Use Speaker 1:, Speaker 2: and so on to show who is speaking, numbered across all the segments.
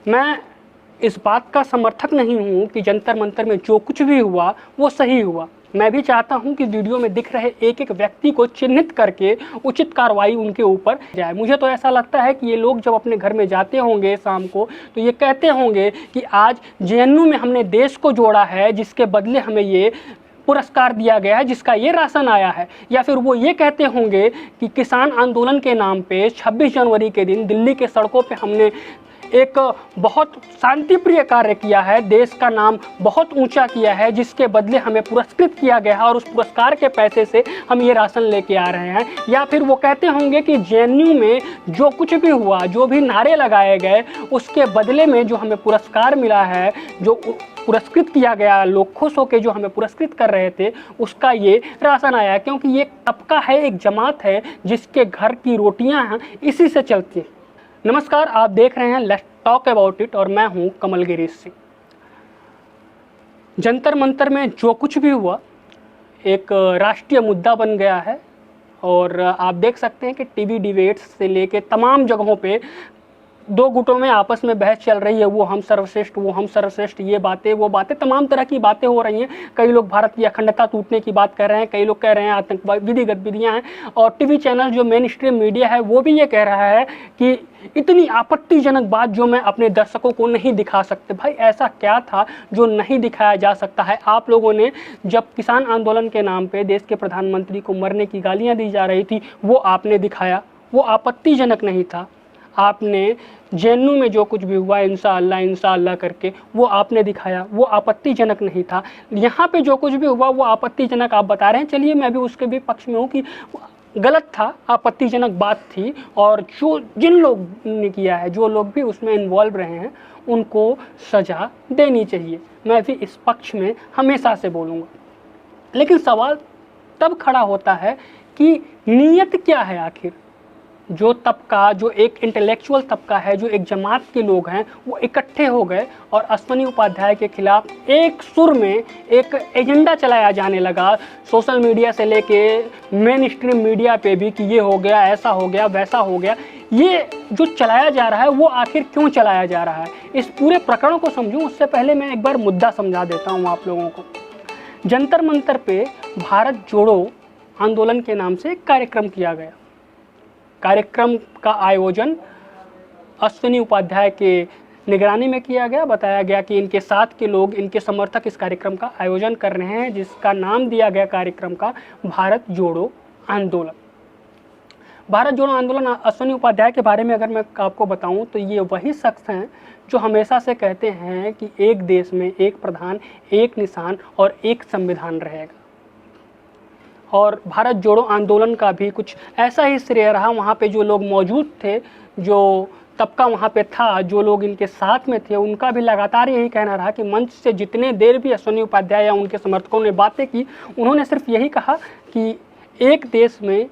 Speaker 1: मैं इस बात का समर्थक नहीं हूँ कि जंतर मंतर में जो कुछ भी हुआ वो सही हुआ। मैं भी चाहता हूं कि वीडियो में दिख रहे एक एक व्यक्ति को चिन्हित करके उचित कार्रवाई उनके ऊपर जाए। मुझे तो ऐसा लगता है कि ये लोग जब अपने घर में जाते होंगे शाम को तो ये कहते होंगे कि आज जेएनयू में हमने देश को जोड़ा है, जिसके बदले हमें ये पुरस्कार दिया गया है, जिसका ये राशन आया है। या फिर वो ये कहते होंगे कि किसान आंदोलन के नाम पे 26 जनवरी के दिन दिल्ली के सड़कों पे हमने एक बहुत शांतिप्रिय कार्य किया है, देश का नाम बहुत ऊंचा किया है, जिसके बदले हमें पुरस्कृत किया गया है और उस पुरस्कार के पैसे से हम ये राशन लेके आ रहे हैं। या फिर वो कहते होंगे कि जेएनयू में जो कुछ भी हुआ, जो भी नारे लगाए गए, उसके बदले में जो हमें पुरस्कार मिला है, जो पुरस्कृत किया गया, लोग खुश होकर जो हमें पुरस्कृत कर रहे थे, उसका ये राशन आया। क्योंकि ये तबका है, एक जमात है जिसके घर की रोटियां हैं इसी से चलती हैं। नमस्कार, आप देख रहे हैं लेट्स टॉक अबाउट इट और मैं हूं कमल गिरीश सिंह। जंतर मंतर में जो कुछ भी हुआ एक राष्ट्रीय मुद्दा बन गया है और आप देख सकते हैं कि टीवी डिबेट्स से लेके तमाम जगहों पे दो गुटों में आपस में बहस चल रही है। वो हम सर्वश्रेष्ठ, वो हम सर्वश्रेष्ठ, ये बातें वो बातें, तमाम तरह की बातें हो रही हैं। कई लोग भारत की अखंडता टूटने की बात कर रहे हैं, कई लोग कह रहे हैं आतंकवादी गतिविधियां हैं, और टीवी चैनल जो मेन स्ट्रीम मीडिया है वो भी ये कह रहा है कि इतनी आपत्तिजनक बात जो मैं अपने दर्शकों को नहीं दिखा सकते। भाई ऐसा क्या था जो नहीं दिखाया जा सकता है? आप लोगों ने जब किसान आंदोलन के नाम पे देश के प्रधानमंत्री को मरने की गालियां दी जा रही थी, वो आपने दिखाया, वो आपत्तिजनक नहीं था। आपने जेएनयू में जो कुछ भी हुआ इंशाअल्लाह इंशाअल्लाह करके वो आपने दिखाया, वो आपत्तिजनक नहीं था। यहाँ पे जो कुछ भी हुआ वो आपत्तिजनक आप बता रहे हैं। चलिए, मैं भी उसके भी पक्ष में हूँ कि गलत था, आपत्तिजनक बात थी, और जो जिन लोग ने किया है, जो लोग भी उसमें इन्वॉल्व रहे हैं, उनको सज़ा देनी चाहिए। मैं भी इस पक्ष में हमेशा से बोलूँगा। लेकिन सवाल तब खड़ा होता है कि नीयत क्या है आखिर? जो तबका, जो एक इंटेलेक्चुअल तबका है, जो एक जमात के लोग हैं, वो इकट्ठे हो गए और अश्विनी उपाध्याय के खिलाफ एक सुर में एक एजेंडा चलाया जाने लगा, सोशल मीडिया से लेके मेन स्ट्रीम मीडिया पे भी, कि ये हो गया, ऐसा हो गया, वैसा हो गया। ये जो चलाया जा रहा है वो आखिर क्यों चलाया जा रहा है? इस पूरे प्रकरण को समझूं उससे पहले मैं एक बार मुद्दा समझा देता हूँ आप लोगों को। जंतर मंतर पे भारत जोड़ो आंदोलन के नाम से एक कार्यक्रम किया गया। कार्यक्रम का आयोजन अश्विनी उपाध्याय के निगरानी में किया गया। बताया गया कि इनके साथ के लोग, इनके समर्थक इस कार्यक्रम का आयोजन कर रहे हैं, जिसका नाम दिया गया कार्यक्रम का भारत जोड़ो आंदोलन। भारत जोड़ो आंदोलन, अश्विनी उपाध्याय के बारे में अगर मैं आपको बताऊं तो ये वही शख्स हैं जो हमेशा से कहते हैं कि एक देश में एक प्रधान, एक निशान और एक संविधान रहेगा। और भारत जोड़ो आंदोलन का भी कुछ ऐसा ही श्रेय रहा। वहाँ पे जो लोग मौजूद थे, जो तबका वहाँ पे था, जो लोग इनके साथ में थे, उनका भी लगातार यही कहना रहा कि मंच से जितने देर भी अश्विनी उपाध्याय या उनके समर्थकों ने बातें की, उन्होंने सिर्फ यही कहा कि एक देश में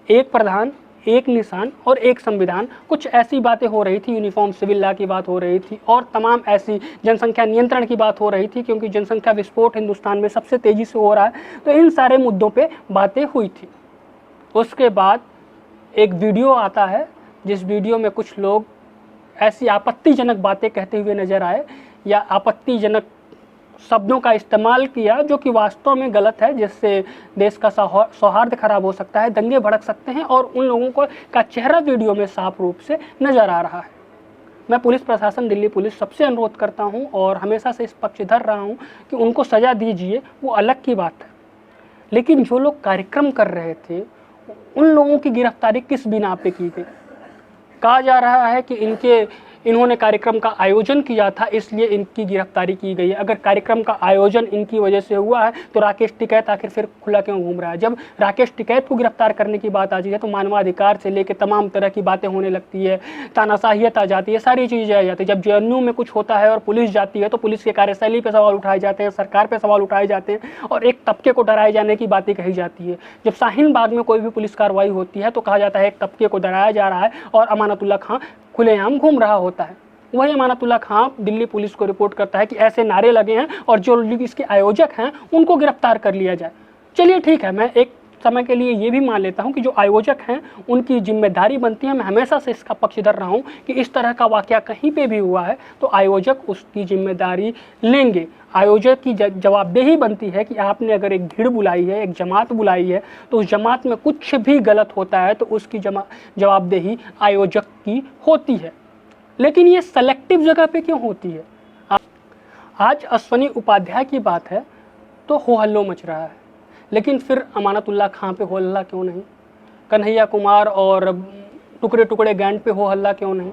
Speaker 1: एक प्रधान, एक निशान और एक संविधान। कुछ ऐसी बातें हो रही थी, यूनिफॉर्म सिविल लॉ की बात हो रही थी और तमाम ऐसी जनसंख्या नियंत्रण की बात हो रही थी, क्योंकि जनसंख्या विस्फोट हिंदुस्तान में सबसे तेज़ी से हो रहा है। तो इन सारे मुद्दों पे बातें हुई थी। उसके बाद एक वीडियो आता है, जिस वीडियो में कुछ लोग ऐसी आपत्तिजनक बातें कहते हुए नजर आए या आपत्तिजनक शब्दों का इस्तेमाल किया, जो कि वास्तव में गलत है, जिससे देश का सौहार्द खराब हो सकता है, दंगे भड़क सकते हैं, और उन लोगों का चेहरा वीडियो में साफ रूप से नज़र आ रहा है। मैं पुलिस प्रशासन, दिल्ली पुलिस, सबसे अनुरोध करता हूं और हमेशा से इस पक्ष धर रहा हूं कि उनको सज़ा दीजिए, वो अलग की बात है। लेकिन जो लोग कार्यक्रम कर रहे थे, उन लोगों की गिरफ्तारी किस बिना पे की गई? कहा जा रहा है कि इन्होंने कार्यक्रम का आयोजन किया था, इसलिए इनकी गिरफ्तारी की गई है। अगर कार्यक्रम का आयोजन इनकी वजह से हुआ है तो राकेश टिकैत आखिर फिर खुला क्यों घूम रहा है? जब राकेश टिकैत को गिरफ्तार करने की बात आती है तो मानवाधिकार से लेकर तमाम तरह की बातें होने लगती है, तानाशाहियत आ जाती है, सारी चीज़ें आ जाती है। जब जेएनयू में कुछ होता है और पुलिस जाती है तो पुलिस की कार्यशैली पर सवाल उठाए जाते हैं, सरकार पर सवाल उठाए जाते हैं और एक तबके को डराए जाने की बातें कही जाती है। जब शाहीन बाग में कोई भी पुलिस कार्रवाई होती है तो कहा जाता है एक तबके को डराया जा रहा है और अमानतुल्लाह खां खुलेआम घूम रहा होता है। वही अमानतुल्लाह खां दिल्ली पुलिस को रिपोर्ट करता है कि ऐसे नारे लगे हैं और जो लोग इसके आयोजक हैं उनको गिरफ्तार कर लिया जाए। चलिए ठीक है, मैं एक समय के लिए ये भी मान लेता हूँ कि जो आयोजक हैं उनकी जिम्मेदारी बनती है, मैं हमेशा से इसका पक्षधर रहा हूँ कि इस तरह का वाक़या कहीं पे भी हुआ है तो आयोजक उसकी जिम्मेदारी लेंगे। आयोजक की जवाबदेही बनती है कि आपने अगर एक भीड़ बुलाई है, एक जमात बुलाई है, तो उस जमात में कुछ भी गलत होता है तो उसकी जवाबदेही आयोजक की होती है। लेकिन ये सेलेक्टिव जगह पे क्यों होती है? आज अश्वनी उपाध्याय की बात है तो हो हल्लो मच रहा है, लेकिन फिर अमानतुल्लाह खां पे हो हल्ला क्यों नहीं? कन्हैया कुमार और टुकड़े टुकड़े गैंग पे हो हल्ला क्यों नहीं?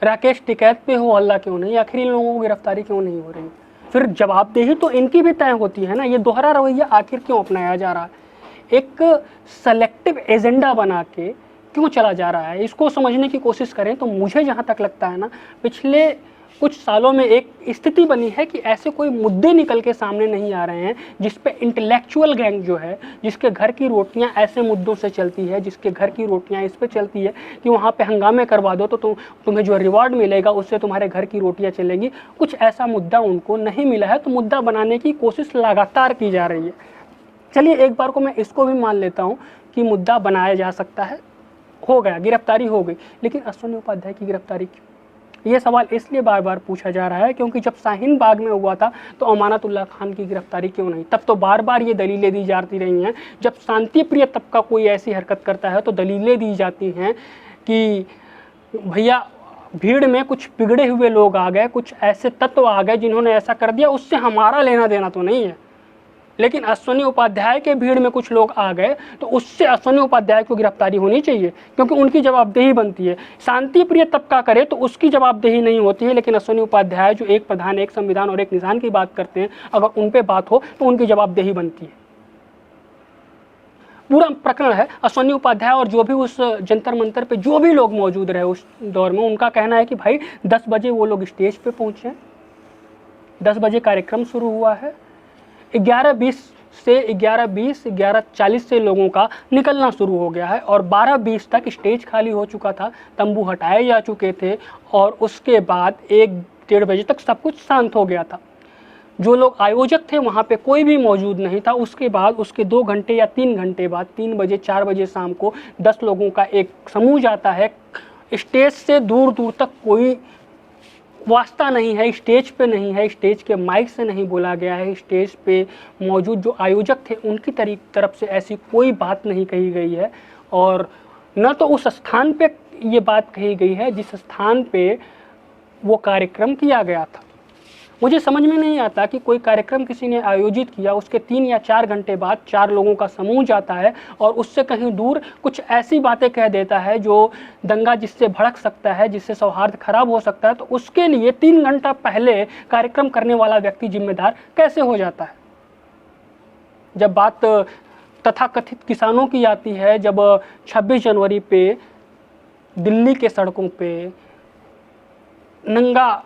Speaker 1: राकेश टिकैत पे हो हल्ला क्यों नहीं? आखिर इन लोगों की गिरफ्तारी क्यों नहीं हो रही? फिर जवाबदेही तो इनकी भी तय होती है ना। ये दोहरा रवैया आखिर क्यों अपनाया जा रहा है? एक सेलेक्टिव एजेंडा बना के क्यों चला जा रहा है? इसको समझने की कोशिश करें तो मुझे जहाँ तक लगता है ना, पिछले कुछ सालों में एक स्थिति बनी है कि ऐसे कोई मुद्दे निकल के सामने नहीं आ रहे हैं जिस पे इंटेलेक्चुअल गैंग जो है, जिसके घर की रोटियां ऐसे मुद्दों से चलती है, जिसके घर की रोटियां इस पे चलती है कि वहाँ पे हंगामे करवा दो तो तुम्हें जो रिवार्ड मिलेगा उससे तुम्हारे घर की रोटियां चलेंगी। कुछ ऐसा मुद्दा उनको नहीं मिला है तो मुद्दा बनाने की कोशिश लगातार की जा रही है। चलिए एक बार को मैं इसको भी मान लेता हूँ कि मुद्दा बनाया जा सकता है, हो गया, गिरफ्तारी हो गई, लेकिन अश्वनी उपाध्याय की गिरफ्तारी क्यों? ये सवाल इसलिए बार बार पूछा जा रहा है क्योंकि जब शाहीन बाग में हुआ था तो अमानतुल्लाह खान की गिरफ्तारी क्यों नहीं? तब तो बार बार ये दलीलें दी जाती रही हैं। जब शांति प्रिय तबका कोई ऐसी हरकत करता है तो दलीलें दी जाती हैं कि भैया भीड़ में कुछ बिगड़े हुए लोग आ गए, कुछ ऐसे तत्व आ गए जिन्होंने ऐसा कर दिया, उससे हमारा लेना देना तो नहीं है। लेकिन अश्वनी उपाध्याय के भीड़ में कुछ लोग आ गए तो उससे अश्वनी उपाध्याय को गिरफ्तारी होनी चाहिए क्योंकि उनकी जवाबदेही बनती है। शांति प्रिय तबका करे तो उसकी जवाबदेही नहीं होती है, लेकिन अश्वनी उपाध्याय जो एक प्रधान, एक संविधान और एक निशान की बात करते हैं, अगर उन पे बात हो तो उनकी जवाबदेही बनती है। पूरा प्रकरण है अश्वनी उपाध्याय और जो भी उस जंतर मंतर पे जो भी लोग मौजूद रहे उस दौर में, उनका कहना है कि भाई 10 बजे वो लोग स्टेज पे पहुंचे, 10 बजे कार्यक्रम शुरू हुआ है, 11:20 से 11:40 से लोगों का निकलना शुरू हो गया है और 12:20 तक स्टेज खाली हो चुका था, तंबू हटाए जा चुके थे और उसके बाद 1-1:30 बजे तक सब कुछ शांत हो गया था। जो लोग आयोजक थे वहाँ पे कोई भी मौजूद नहीं था। उसके बाद उसके 2 घंटे या 3 घंटे बाद 3 बजे 4 बजे शाम को 10 लोगों का एक समूह जाता है। स्टेज से दूर दूर तक कोई वास्ता नहीं है, स्टेज पे नहीं है, स्टेज के माइक से नहीं बोला गया है, स्टेज पे मौजूद जो आयोजक थे उनकी तरफ से ऐसी कोई बात नहीं कही गई है और न तो उस स्थान पे ये बात कही गई है जिस स्थान पे वो कार्यक्रम किया गया था। मुझे समझ में नहीं आता कि कोई कार्यक्रम किसी ने आयोजित किया, उसके 3 या 4 घंटे बाद 4 लोगों का समूह जाता है और उससे कहीं दूर कुछ ऐसी बातें कह देता है जो दंगा जिससे भड़क सकता है, जिससे सौहार्द खराब हो सकता है, तो उसके लिए 3 घंटा पहले कार्यक्रम करने वाला व्यक्ति जिम्मेदार कैसे हो जाता है? जब बात तथाकथित किसानों की आती है, जब 26 जनवरी पे दिल्ली के सड़कों पे नंगा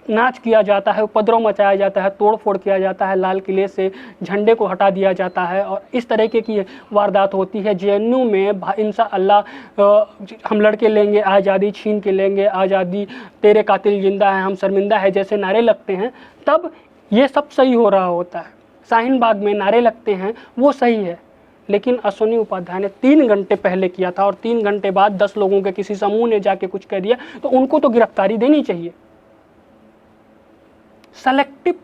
Speaker 1: नाच किया जाता है, उपद्रव मचाया जाता है, तोड़फोड़ किया जाता है, लाल किले से झंडे को हटा दिया जाता है और इस तरीके की वारदात होती है। JNU में इंशाअल्लाह हम लड़के लेंगे आज़ादी, छीन के लेंगे आज़ादी, तेरे कातिल जिंदा है, हम शर्मिंदा है जैसे नारे लगते हैं, तब ये सब सही हो रहा होता है। शाहीन बाग में नारे लगते हैं वो सही है, लेकिन अश्वनी उपाध्याय ने 3 घंटे पहले किया था और 3 घंटे बाद 10 लोगों के किसी समूह ने जाके कुछ कह दिया तो उनको तो गिरफ्तारी देनी चाहिए। सेलेक्टिव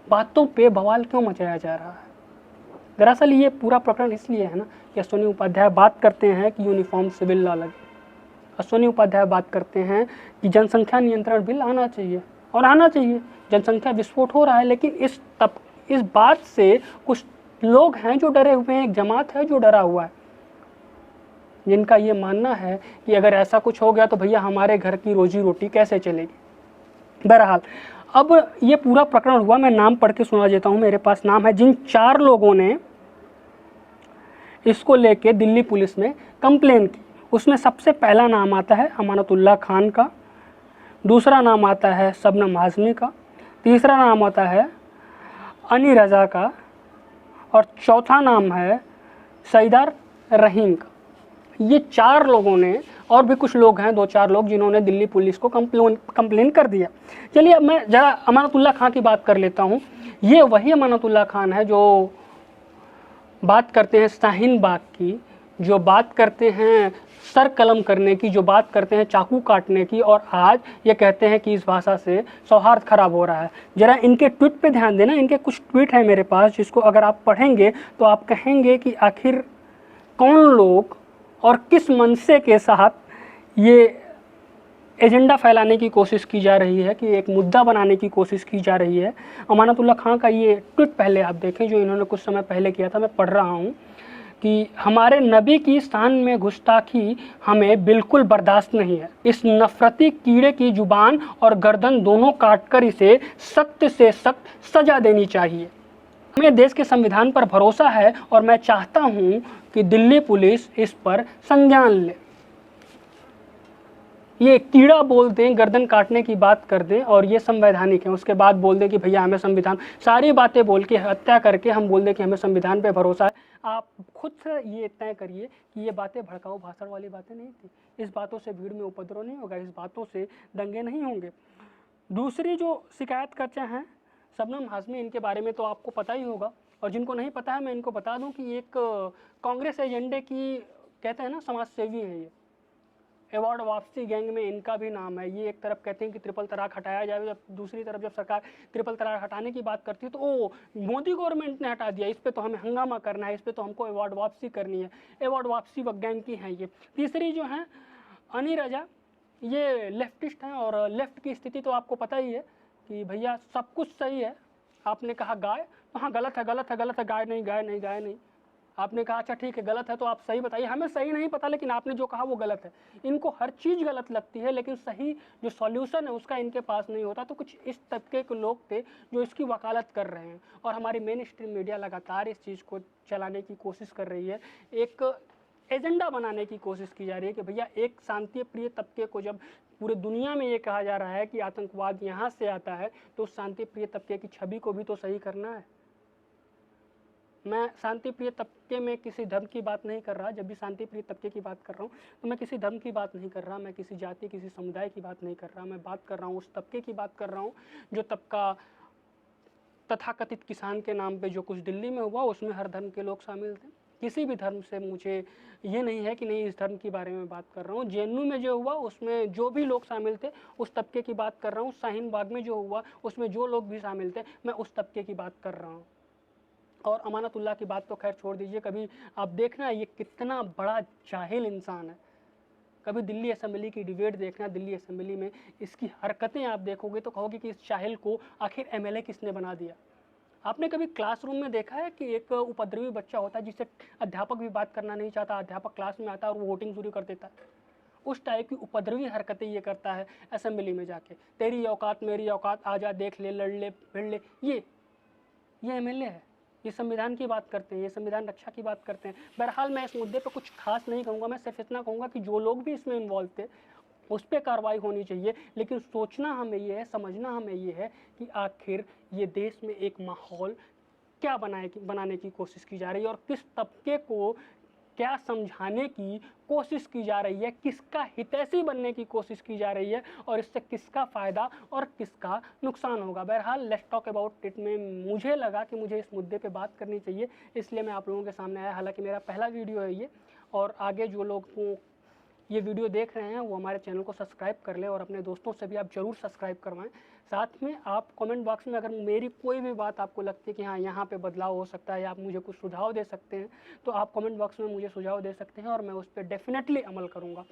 Speaker 1: बातों पे बवाल क्यों मचाया जा रहा है? दरअसल ये पूरा प्रकरण इसलिए है ना कि अश्वनी उपाध्याय बात करते हैं कि यूनिफॉर्म सिविल लॉ लगे, अश्वनी उपाध्याय बात करते हैं कि जनसंख्या नियंत्रण बिल आना चाहिए और आना चाहिए। जनसंख्या विस्फोट हो रहा है, लेकिन इस बात से कुछ लोग हैं जो डरे हुए हैं, एक जमात है जो डरा हुआ है, जिनका ये मानना है कि अगर ऐसा कुछ हो गया तो भैया हमारे घर की रोजी रोटी कैसे चलेगी। बहरहाल अब ये पूरा प्रकरण हुआ, मैं नाम पढ़ के सुना देता हूँ, मेरे पास नाम है जिन 4 लोगों ने इसको लेके दिल्ली पुलिस में कंप्लेन की। उसमें सबसे पहला नाम आता है अमानतुल्लाह खान का, दूसरा नाम आता है शबनम हाशमी का, तीसरा नाम आता है अनी रज़ा का और चौथा नाम है सईदार रहीम का। ये 4 लोगों ने, और भी कुछ लोग हैं 2-4 लोग जिन्होंने दिल्ली पुलिस को कंप्लेन कर दिया। चलिए अब मैं ज़रा अमानतुल्लाह खान की बात कर लेता हूँ। ये वही अमानतुल्लाह खान है जो बात करते हैं शाहीन बाग की, जो बात करते हैं सर कलम करने की, जो बात करते हैं चाकू काटने की, और आज ये कहते हैं कि इस भाषा से सौहार्द खराब हो रहा है। ज़रा इनके ट्वीट पे ध्यान देना। इनके कुछ ट्वीट हैं मेरे पास जिसको अगर आप पढ़ेंगे तो आप कहेंगे कि आखिर कौन लोग और किस मनसे के साथ ये एजेंडा फैलाने की कोशिश की जा रही है, कि एक मुद्दा बनाने की कोशिश की जा रही है। अमानतुल्लाह खां का ये ट्वीट पहले आप देखें जो इन्होंने कुछ समय पहले किया था, मैं पढ़ रहा हूँ कि हमारे नबी की शान में गुस्ताखी हमें बिल्कुल बर्दाश्त नहीं है। इस नफरती कीड़े की जुबान और गर्दन दोनों काटकर इसे सख्त से सख्त सजा देनी चाहिए। हमें देश के संविधान पर भरोसा है और मैं चाहता हूं कि दिल्ली पुलिस इस पर संज्ञान ले। ये कीड़ा बोल दें, गर्दन काटने की बात कर दें और ये संवैधानिक है, उसके बाद बोल दें कि भैया हमें संविधान, सारी बातें बोल के हत्या करके हम बोल दें कि हमें संविधान पे भरोसा है। आप खुद से ये तय करिए कि ये बातें भड़काऊ भाषण वाली बातें नहीं थी। इस बातों से भीड़ में उपद्रव नहीं होगा, इस बातों से दंगे नहीं होंगे। दूसरी जो शिकायत करते हैं शबनम हाशमी, इनके बारे में तो आपको पता ही होगा, और जिनको नहीं पता है मैं इनको बता दूं कि एक कांग्रेस एजेंडे की, कहते हैं ना, समाज सेवी है। ये अवार्ड वापसी गैंग में इनका भी नाम है। ये एक तरफ कहते हैं कि ट्रिपल तलाक हटाया जाए, जब दूसरी तरफ जब सरकार ट्रिपल तलाक हटाने की बात करती है तो ओ मोदी गवर्नमेंट ने हटा दिया, इस पे तो हमें हंगामा करना है, इस पे तो हमको अवार्ड वापसी करनी है। अवार्ड वापसी व गैंग की हैं ये। तीसरी जो है अनी रजा, ये लेफ्टिस्ट हैं, और लेफ्ट की स्थिति तो आपको पता ही है कि भैया सब कुछ सही है। आपने कहा गाय, तो हाँ गलत है, गलत है, गलत है, गाय नहीं, गाय नहीं, गाय नहीं। आपने कहा अच्छा ठीक है गलत है तो आप सही बताइए, हमें सही नहीं पता लेकिन आपने जो कहा वो गलत है। इनको हर चीज़ गलत लगती है लेकिन सही जो सॉल्यूशन है उसका इनके पास नहीं होता। तो कुछ इस तबके के लोग थे जो इसकी वकालत कर रहे हैं, और हमारी मेन स्ट्रीम मीडिया लगातार इस चीज़ को चलाने की कोशिश कर रही है। एक एजेंडा बनाने की कोशिश की जा रही है कि भैया एक शांति प्रिय तबके को, जब पूरे दुनिया में ये कहा जा रहा है कि आतंकवाद यहाँ से आता है, तो उस शांति प्रिय तबके की छवि को भी तो सही करना है। मैं शांति प्रिय तबके में किसी धर्म की बात नहीं कर रहा। जब भी शांति प्रिय तबके की बात कर रहा हूँ तो मैं किसी धर्म की बात नहीं कर रहा, मैं किसी जाति, किसी समुदाय की बात नहीं कर रहा। मैं बात कर रहा हूँ उस तबके की बात कर रहा हूँ जो तबका तथाकथित किसान के नाम पे जो कुछ दिल्ली में हुआ, उसमें हर धर्म के लोग शामिल थे। किसी भी धर्म से मुझे ये नहीं है कि नहीं इस धर्म के बारे में बात कर रहा हूँ। जेएनयू में जो हुआ उसमें जो भी लोग शामिल थे उस तबके की बात कर रहा हूँ। शाहीन बाग में जो हुआ उसमें जो लोग भी शामिल थे मैं उस तबके की बात कर रहा हूँ। और अमानतुल्लाह की बात तो खैर छोड़ दीजिए, कभी आप देखना ये कितना बड़ा जाहिल इंसान है। कभी दिल्ली असेंबली की डिबेट देखना, दिल्ली असेंबली में इसकी हरकतें आप देखोगे तो कहोगे कि इस जाहिल को आखिर एमएलए किसने बना दिया। आपने कभी क्लासरूम में देखा है कि एक उपद्रवी बच्चा होता है जिससे अध्यापक भी बात करना नहीं चाहता, अध्यापक क्लास में आता है और वो वोटिंग शुरू कर देता है। उस टाइप की उपद्रवी हरकतें ये करता है असेंबली में जाके। तेरी औकात मेरी औकात, आजा देख ले, लड़ ले, भिड़ ले। ये एमएलए है। ये संविधान की बात करते हैं, ये संविधान रक्षा की बात करते हैं। बहरहाल मैं इस मुद्दे पर कुछ खास नहीं कहूँगा, मैं सिर्फ इतना कहूँगा कि जो लोग भी इसमें इन्वॉल्व थे उस पर कार्रवाई होनी चाहिए। लेकिन सोचना हमें ये है, समझना हमें ये है कि आखिर ये देश में एक माहौल क्या बनाने की कोशिश की जा रही है और किस तबके को क्या समझाने की कोशिश की जा रही है, किसका हितैषी बनने की कोशिश की जा रही है और इससे किसका फ़ायदा और किसका नुकसान होगा। बहरहाल लेट्स टॉक अबाउट इट में मुझे लगा कि मुझे इस मुद्दे पे बात करनी चाहिए, इसलिए मैं आप लोगों के सामने आया। हालांकि मेरा पहला वीडियो है ये, और आगे जो लोग ये वीडियो देख रहे हैं वो हमारे चैनल को सब्सक्राइब कर लें और अपने दोस्तों से भी आप ज़रूर सब्सक्राइब करवाएं। साथ में आप कमेंट बॉक्स में अगर मेरी कोई भी बात आपको लगती है कि हाँ यहाँ पे बदलाव हो सकता है या आप मुझे कुछ सुझाव दे सकते हैं, तो आप कमेंट बॉक्स में मुझे सुझाव दे सकते हैं और मैं उस पर डेफिनेटली अमल करूँगा।